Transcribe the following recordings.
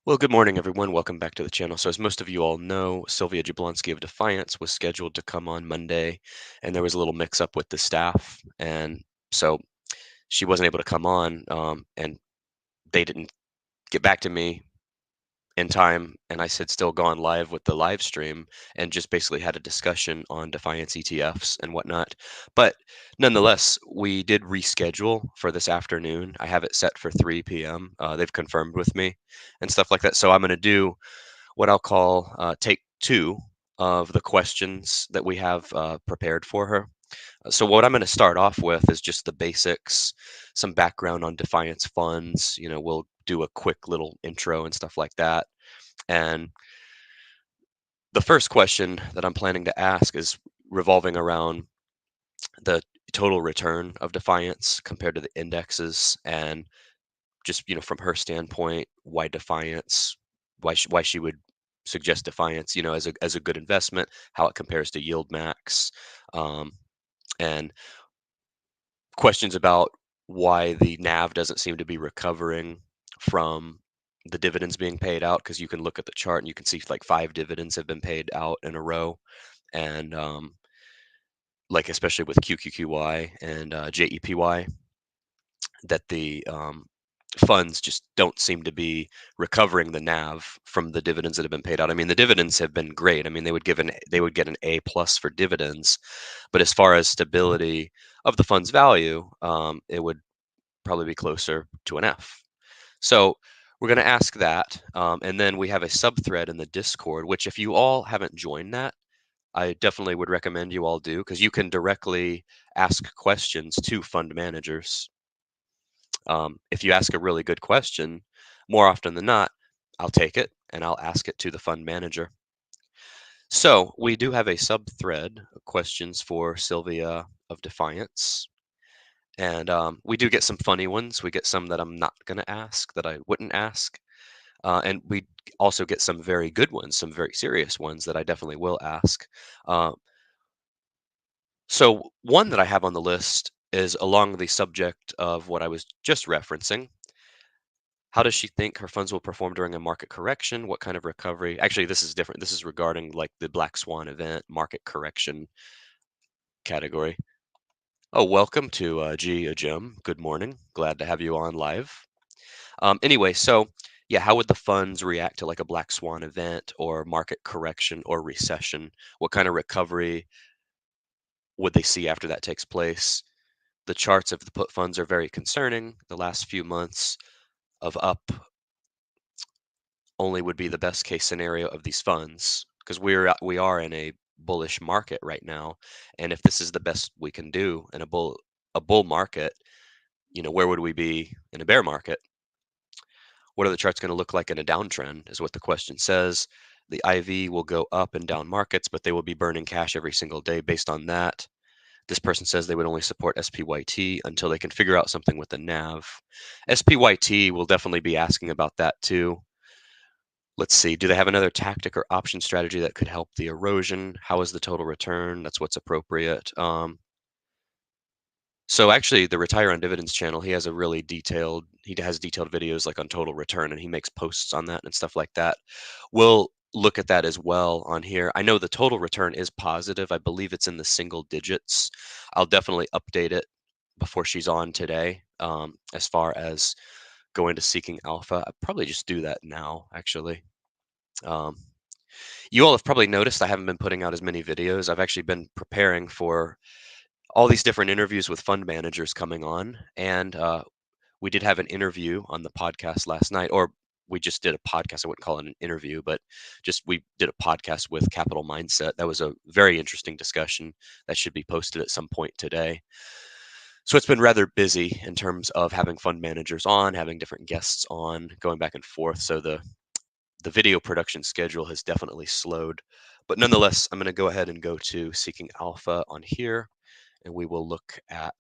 Well, good morning, everyone. Welcome back to the channel. So, as most of you all know, Sylvia Jablonski of Defiance was scheduled to come on Monday, and there was a little mix-up with the staff, and so she wasn't able to come on, and they didn't get back to me in time, and I said still gone live with the live stream and just basically had a discussion on Defiance ETFs and whatnot. But nonetheless, we did reschedule for this afternoon. I have it set for 3 p.m. They've confirmed with me and stuff like that. So I'm going to do what I'll call take two of the questions that we have prepared for her. So what I'm going to start off with is just the basics, some background on Defiance funds. We'll do a quick little intro and stuff like that. And the first question that I'm planning to ask is revolving around the total return of Defiance compared to the indexes, and just from her standpoint, why Defiance, why she would suggest Defiance, as a good investment, how it compares to yield max, um, and questions about why the NAV doesn't seem to be recovering from the dividends being paid out, because you can look at the chart and you can see like 5 dividends have been paid out in a row, and like especially with QQQY and JEPY, that the funds just don't seem to be recovering the NAV from the dividends that have been paid out. I mean, the dividends have been great. I mean, they would get an A plus for dividends, but as far as stability of the fund's value, it would probably be closer to an F. So we're going to ask that, and then we have a sub thread in the Discord, which if you all haven't joined that, I definitely would recommend you all do, because you can directly ask questions to fund managers. If you ask a really good question, more often than not, I'll take it and I'll ask it to the fund manager. So we do have a sub thread of questions for Sylvia of Defiance. And we do get some funny ones. We get some that I'm not going to ask, that I wouldn't ask. And we also get some very good ones, some very serious ones that I definitely will ask. Uh, so one that I have on the list is along the subject of what I was just referencing. How does she think her funds will perform during a market correction? What kind of recovery? Actually, this is different. This is regarding like the Black Swan event, market correction category. Oh, welcome to Jim. Good morning. Glad to have you on live. Anyway, so yeah, how would the funds react to like a Black Swan event or market correction or recession? What kind of recovery would they see after that takes place? The charts of the put funds are very concerning. The last few months of up only would be the best case scenario of these funds, because we are in a bullish market right now, and if this is the best we can do in a bull market, where would we be in a bear market? What are the charts going to look like in a downtrend is what the question says. The IV will go up and down markets, but they will be burning cash every single day based on that. This person says they would only support SPYT until they can figure out something with the NAV. SPYT will definitely be asking about that too. Let's see, do they have another tactic or option strategy that could help the erosion? How is the total return? That's what's appropriate. So actually, the Retire on Dividends channel, he has detailed videos like on total return, and he makes posts on that and stuff like that. We'll look at that as well on here. I know the total return is positive. I believe it's in the single digits. I'll definitely update it before she's on today. As far as going to Seeking Alpha, I'd probably just do that now, actually. Um, you all have probably noticed I haven't been putting out as many videos. I've actually been preparing for all these different interviews with fund managers coming on, and we did have an interview on the podcast last night, or we just did a podcast. I wouldn't call it an interview, but just we did a podcast with Capital Mindset. That was a very interesting discussion that should be posted at some point today. So it's been rather busy in terms of having fund managers on, having different guests on, going back and forth. So the video production schedule has definitely slowed. But nonetheless, I'm going to go ahead and go to Seeking Alpha on here, and we will look at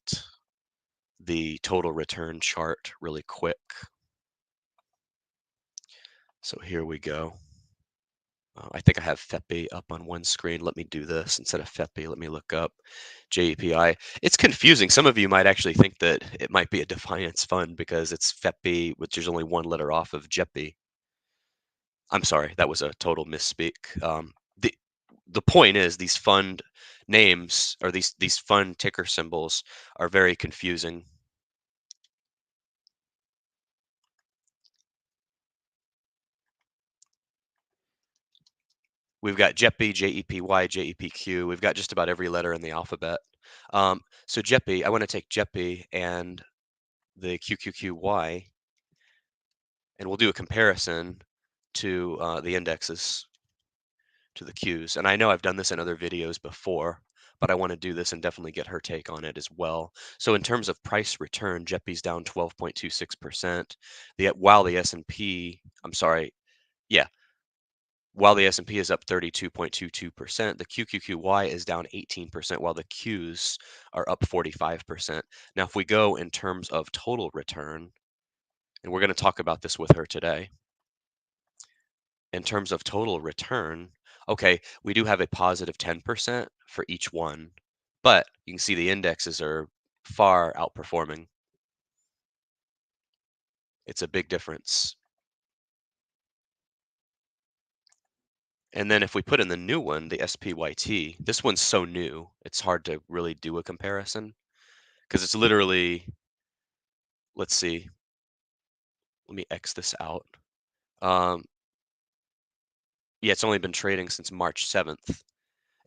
the total return chart really quick. So here we go. I think I have FEPI up on one screen. Let me do this instead of FEPI. Let me look up JEPI. It's confusing. Some of you might actually think that it might be a Defiance fund because it's FEPI, which there's only one letter off of JEPI. I'm sorry, that was a total misspeak. The the point is these fund names or these fund ticker symbols are very confusing. We've got JEPI, JEPY, JEPQ. We've got just about every letter in the alphabet. So JEPI, I want to take JEPI and the QQQY, and we'll do a comparison to the indexes, to the Qs. And I know I've done this in other videos before, but I want to do this and definitely get her take on it as well. So in terms of price return, JEPI's down 12.26%. While the S&P, I'm sorry, yeah, while the S&P is up 32.22%, the QQQY is down 18%, while the Qs are up 45%. Now, if we go in terms of total return, and we're going to talk about this with her today, in terms of total return, okay, we do have a positive 10% for each one, but you can see the indexes are far outperforming. It's a big difference. And then if we put in the new one, the SPYT, this one's so new, it's hard to really do a comparison because it's literally, let's see, let me X this out. Um, yeah, it's only been trading since March 7th,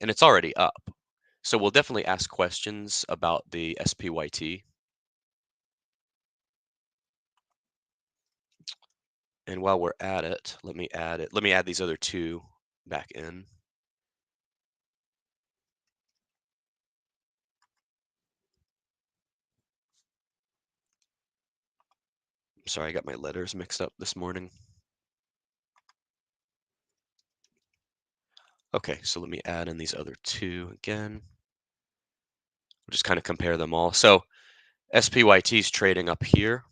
and it's already up. So we'll definitely ask questions about the SPYT. And while we're at it, let me add it. Let me add these other two back in. Sorry, I got my letters mixed up this morning. Okay, so let me add in these other two again. We'll just kind of compare them all. So SPYT is trading up here.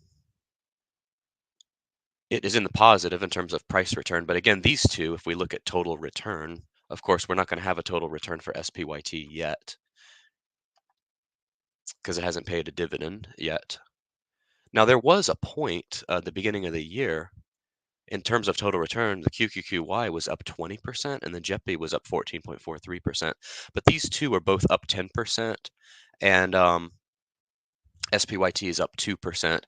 It is in the positive in terms of price return. But again, these two, if we look at total return, of course, we're not going to have a total return for SPYT yet because it hasn't paid a dividend yet. Now, there was a point at the beginning of the year in terms of total return, the QQQY was up 20% and the JEPI was up 14.43%. But these two are both up 10% and SPYT is up 2%.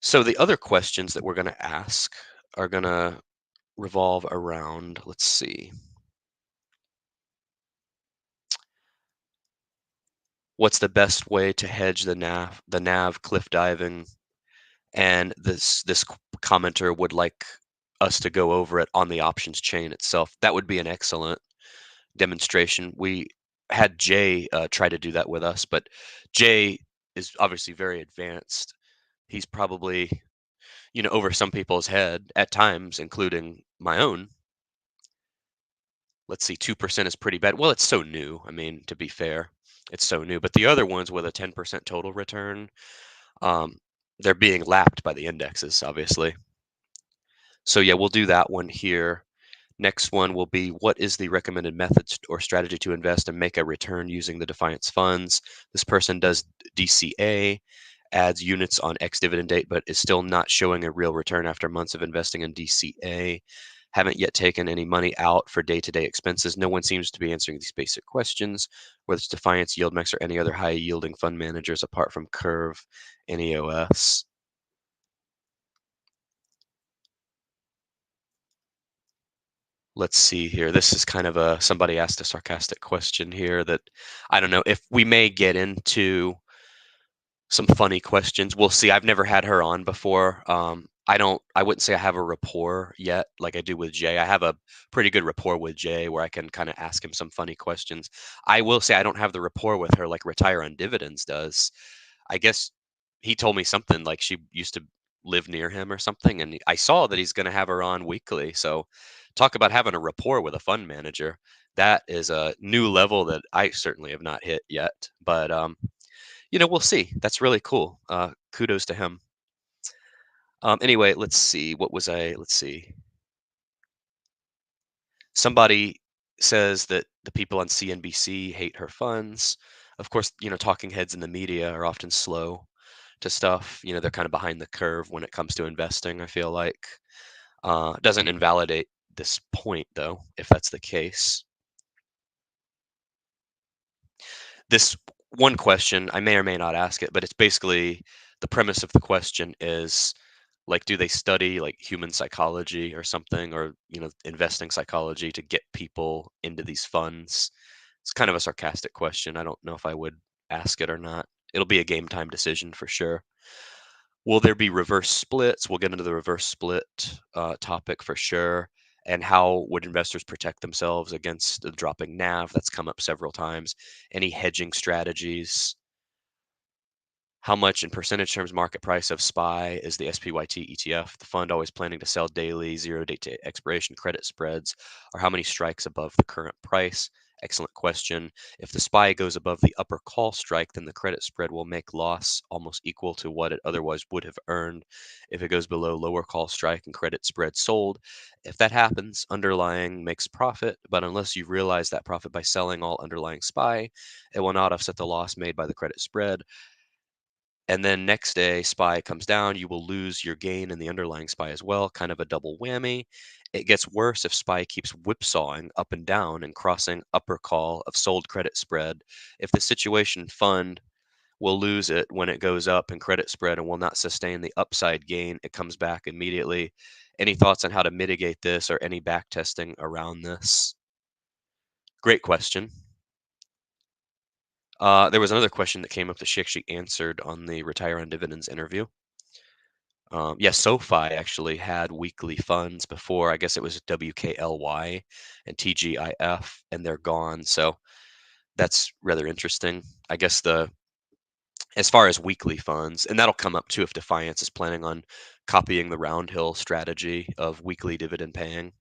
So the other questions that we're going to ask are going to revolve around, let's see, what's the best way to hedge the NAV cliff diving? And this commenter would like us to go over it on the options chain itself. That would be an excellent demonstration. We had Jay try to do that with us, but Jay is obviously very advanced. He's probably, over some people's head at times, including my own. Let's see, 2% is pretty bad. Well, it's so new. I mean, to be fair, it's so new. But the other ones with a 10% total return, um, they're being lapped by the indexes, obviously. So yeah, we'll do that one here. Next one will be what is the recommended method or strategy to invest and make a return using the Defiance funds? This person does DCA, adds units on X dividend date, but is still not showing a real return after months of investing in DCA. Haven't yet taken any money out for day-to-day expenses. No one seems to be answering these basic questions, whether it's Defiance, YieldMax, or any other high-yielding fund managers apart from Curve and EOS. Let's see here. This is kind of somebody asked a sarcastic question here that I don't know if we may get into some funny questions. We'll see. I've never had her on before. I wouldn't say I have a rapport yet like I do with Jay. I have a pretty good rapport with Jay where I can kind of ask him some funny questions. I will say I don't have the rapport with her like Retire on Dividends does. I guess he told me something like she used to live near him or something, and I saw that he's going to have her on weekly. So talk about having a rapport with a fund manager. That is a new level that I certainly have not hit yet. But we'll see. That's really cool. Kudos to him. Anyway, let's see. Let's see. Somebody says that the people on CNBC hate her funds. Of course, talking heads in the media are often slow to stuff. They're kind of behind the curve when it comes to investing, I feel like. Doesn't invalidate this point, though, if that's the case. This one question, I may or may not ask it, but it's basically the premise of the question is like, do they study like human psychology or something, or investing psychology to get people into these funds? It's kind of a sarcastic question. I don't know if I would ask it or not. It'll be a game time decision for sure. Will there be reverse splits? We'll get into the reverse split topic for sure. And how would investors protect themselves against the dropping NAV? That's come up several times. Any hedging strategies? How much in percentage terms market price of SPY is the SPYT ETF? The fund always planning to sell daily, zero date to expiration credit spreads, or how many strikes above the current price? Excellent question. If the SPY goes above the upper call strike, then the credit spread will make loss almost equal to what it otherwise would have earned. If it goes below lower call strike and credit spread sold, if that happens, underlying makes profit, but unless you realize that profit by selling all underlying SPY, it will not offset the loss made by the credit spread. And then next day, SPY comes down, you will lose your gain in the underlying SPY as well, kind of a double whammy. It gets worse if SPY keeps whipsawing up and down and crossing upper call of sold credit spread. If the situation fund will lose it when it goes up in credit spread and will not sustain the upside gain, it comes back immediately. Any thoughts on how to mitigate this or any back testing around this? Great question. There was another question that came up that she actually answered on the Retire on Dividends interview. Yeah, SoFi actually had weekly funds before. I guess it was WKLY and TGIF, and they're gone. So that's rather interesting. I guess as far as weekly funds, and that'll come up too if Defiance is planning on copying the Roundhill strategy of weekly dividend paying.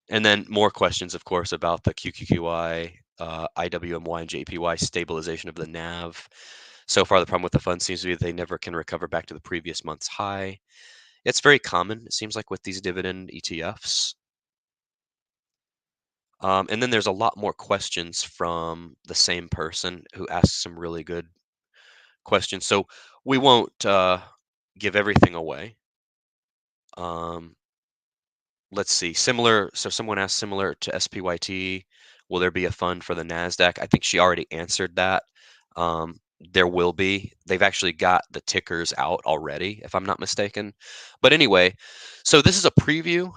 And then more questions, of course, about the QQQI, IWMY, and JPY stabilization of the NAV. So far, the problem with the fund seems to be that they never can recover back to the previous month's high. It's very common, it seems like, with these dividend ETFs. And then there's a lot more questions from the same person who asked some really good questions. So we won't give everything away. Um, let's see. Similar. So someone asked, similar to SPYT, will there be a fund for the Nasdaq? I think she already answered that. There will be. They've actually got the tickers out already, if I'm not mistaken. But anyway, so this is a preview.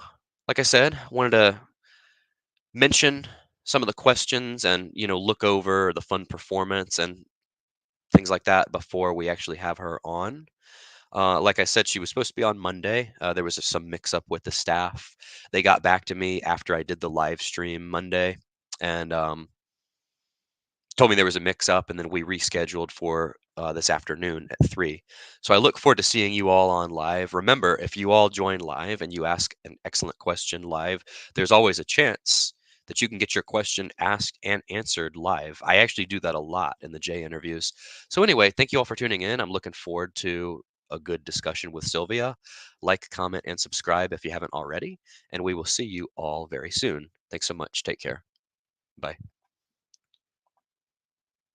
Like I said, wanted to mention some of the questions and look over the fund performance and things like that before we actually have her on. Like I said, she was supposed to be on Monday. There was some mix up with the staff. They got back to me after I did the live stream Monday and told me there was a mix up, and then we rescheduled for this afternoon at 3. So I look forward to seeing you all on live. Remember, if you all join live and you ask an excellent question live, there's always a chance that you can get your question asked and answered live. I actually do that a lot in the J interviews. So anyway, thank you all for tuning in. I'm looking forward to a good discussion with Sylvia. Like, comment, and subscribe if you haven't already, and we will see you all very soon. Thanks so much. Take care. Bye.